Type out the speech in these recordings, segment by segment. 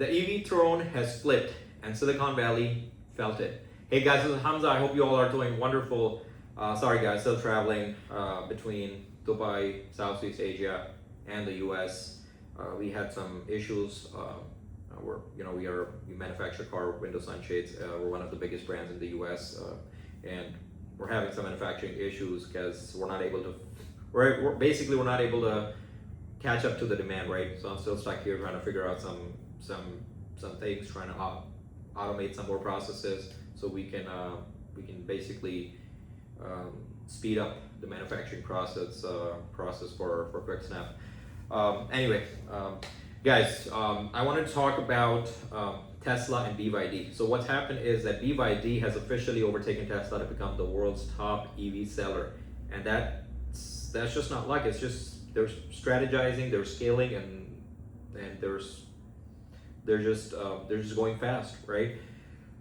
The EV throne has flipped and Silicon Valley felt it. Hey guys, this is Hamza. I hope you all are doing wonderful. Sorry guys, still traveling between Dubai, Southeast Asia, and the US. We had some issues. We manufacture car window sunshades. We're one of the biggest brands in the US, and we're having some manufacturing issues because we're not able to. We're not able to catch up to the demand, right? So I'm still stuck here trying to figure out some things, trying to automate some more processes so we can basically speed up the manufacturing process for QuickSnap. Anyway, guys, I wanted to talk about Tesla and BYD. So what's happened is that BYD has officially overtaken Tesla to become the world's top EV seller, and that's just not luck. It's just they're strategizing, they're scaling, and they're just going fast, right?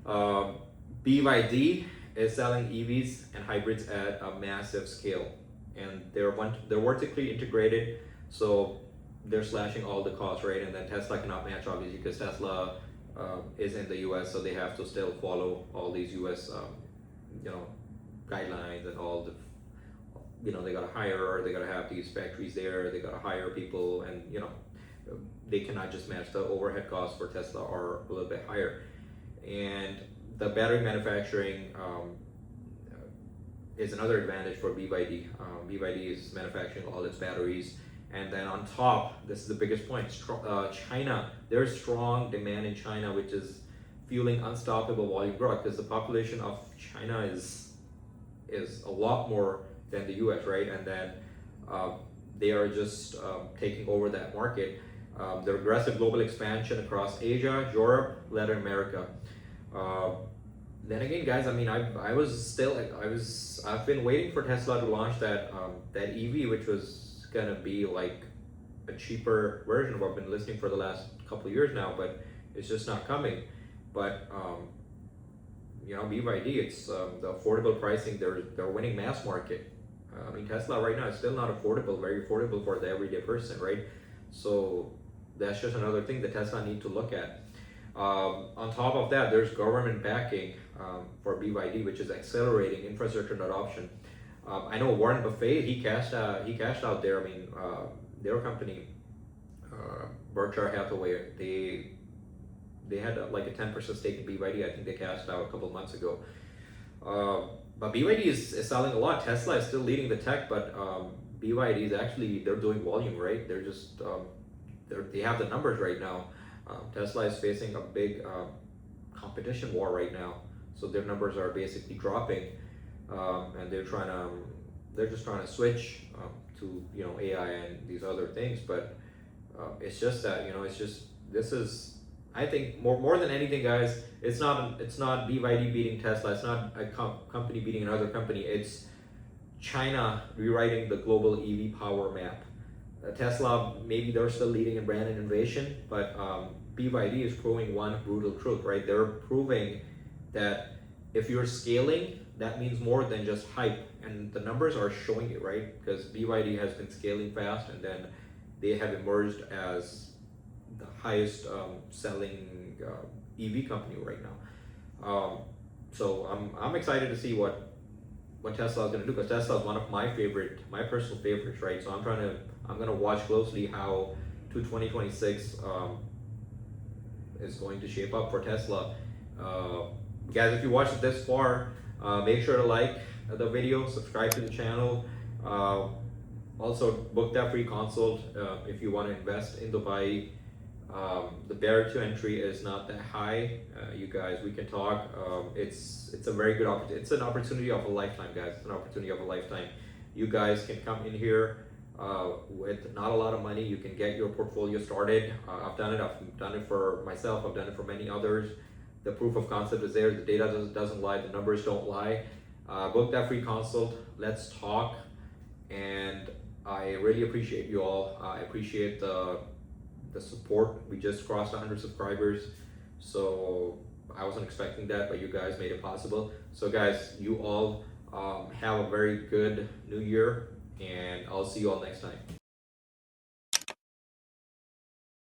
BYD is selling EVs and hybrids at a massive scale, and they're vertically integrated, so they're slashing all the costs, right? And then Tesla cannot match, obviously, because Tesla is in the US, so they have to still follow all these US guidelines and all the, they gotta hire, they gotta have these factories there, they gotta hire people, and they cannot just match. The overhead costs for Tesla are a little bit higher, and the battery manufacturing is another advantage for BYD. BYD is manufacturing all its batteries, and then on top, this is the biggest point, China. There's strong demand in China, which is fueling unstoppable volume growth, because the population of China is a lot more than the US, right? And then they are just taking over that market. Their aggressive global expansion across Asia, Europe, Latin America. Then again, guys, I mean, I've been waiting for Tesla to launch that EV, which was gonna be like a cheaper version of what I've been listening for the last couple of years now, but it's just not coming. But BYD, it's the affordable pricing. They're winning mass market. I mean, Tesla right now is still not affordable, very affordable for the everyday person, right? So that's just another thing that Tesla need to look at. On top of that, there's government backing for BYD, which is accelerating infrastructure adoption. I know Warren Buffett, he cashed out there. I mean, their company, Berkshire Hathaway, they had like a 10% stake in BYD. I think they cashed out a couple of months ago. But BYD is selling a lot. Tesla is still leading the tech, but BYD is actually, they're doing volume, right? They're just they have the numbers right now. Tesla is facing a big competition war right now, so their numbers are basically dropping, and they're just trying to switch to AI and these other things. But it's just that this is, I think, more than anything, guys, it's not BYD beating Tesla. It's not a company beating another company. It's China rewriting the global EV power map. Tesla, maybe they're still leading in brand innovation, but BYD is proving one brutal truth, right? They're proving that if you're scaling, that means more than just hype, and the numbers are showing it, right? Because BYD has been scaling fast, and then they have emerged as the highest selling EV company right now. So I'm excited to see what Tesla is going to do, because Tesla is one of my personal favorites, right? So I'm gonna watch closely how 2026 is going to shape up for Tesla. Guys, if you watched it this far, make sure to like the video, subscribe to the channel. Also, book that free consult if you want to invest in Dubai. The barrier to entry is not that high. You guys, we can talk. It's a very good opportunity. It's an opportunity of a lifetime, guys. It's an opportunity of a lifetime. You guys can come in here with not a lot of money. You can get your portfolio started. I've done it for myself. I've done it for many others. The proof of concept is there. The data doesn't lie. The numbers don't lie. Book that free consult. Let's talk. And I really appreciate you all. I appreciate the support. We just crossed 100 subscribers, so I wasn't expecting that, but you guys made it possible. So guys, you all have a very good new year, and I'll see you all next time.